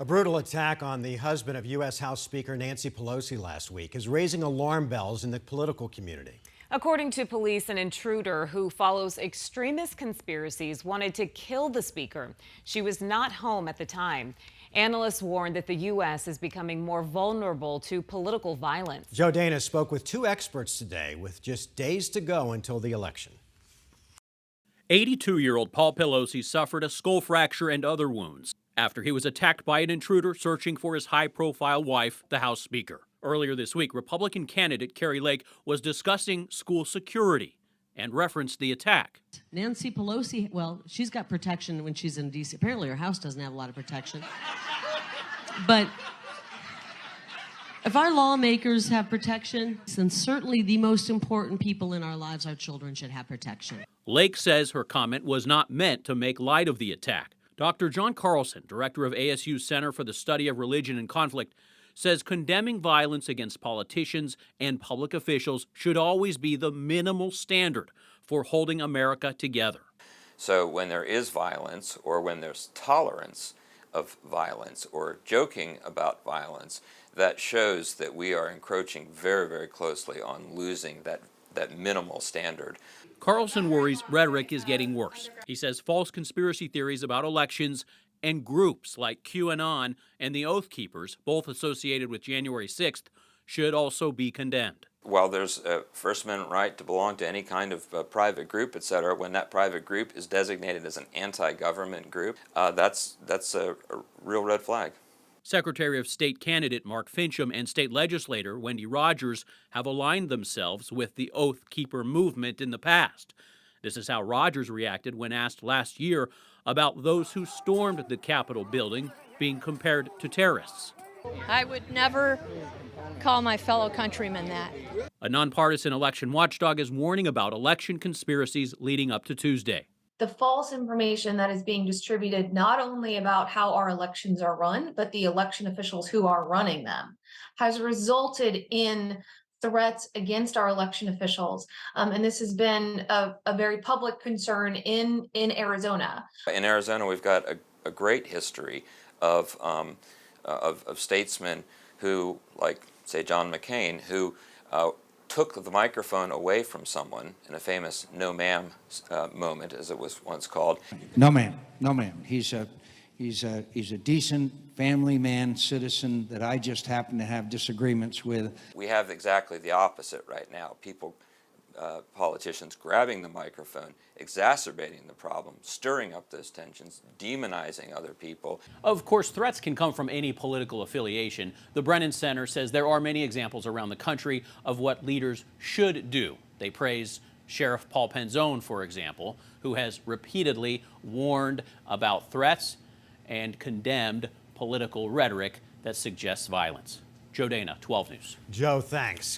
A brutal attack on the husband of U.S. House Speaker Nancy Pelosi last week is raising alarm bells in the political community. According to police, an intruder who follows extremist conspiracies wanted to kill the speaker. She was not home at the time. Analysts warn that the U.S. is becoming more vulnerable to political violence. Joe Dana spoke with two experts today with just days to go until the election. 82-year-old Paul Pelosi suffered a skull fracture and other wounds after he was attacked by an intruder searching for his high-profile wife, the House Speaker. Earlier this week, Republican candidate Kari Lake was discussing school security and referenced the attack. Nancy Pelosi, well, she's got protection when she's in D.C. Apparently her house doesn't have a lot of protection. But if our lawmakers have protection, then certainly the most important people in our lives, our children, should have protection. Lake says her comment was not meant to make light of the attack. Dr. John Carlson, director of ASU's Center for the Study of Religion and Conflict, says condemning violence against politicians and public officials should always be the minimal standard for holding America together. So when there is violence, or when there's tolerance of violence, or joking about violence, that shows that we are encroaching very, very closely on losing that minimal standard. Carlson worries rhetoric is getting worse. He says false conspiracy theories about elections and groups like QAnon and the Oath Keepers, both associated with January 6th, should also be condemned. While there's a First Amendment right to belong to any kind of private group, etc., when that private group is designated as an anti-government group, that's a real red flag. Secretary of State candidate Mark Finchem and state legislator Wendy Rogers have aligned themselves with the Oath Keeper movement in the past. This is how Rogers reacted when asked last year about those who stormed the Capitol building being compared to terrorists. I would never call my fellow countrymen that. A nonpartisan election watchdog is warning about election conspiracies leading up to Tuesday. The false information that is being distributed not only about how our elections are run, but the election officials who are running them, has resulted in threats against our election officials. And this has been a very public concern in Arizona. In Arizona, we've got a great history of statesmen who, like, say, John McCain, who took the microphone away from someone in a famous no ma'am moment, as it was once called. No ma'am, no ma'am. He's a decent family man, citizen that I just happen to have disagreements with. We have exactly the opposite right now. People, politicians grabbing the microphone, exacerbating the problem, stirring up those tensions, demonizing other people. Of course, threats can come from any political affiliation. The Brennan Center says there are many examples around the country of what leaders should do. They praise Sheriff Paul Penzone, for example, who has repeatedly warned about threats and condemned political rhetoric that suggests violence. Joe Dana, 12 News. Joe, thanks.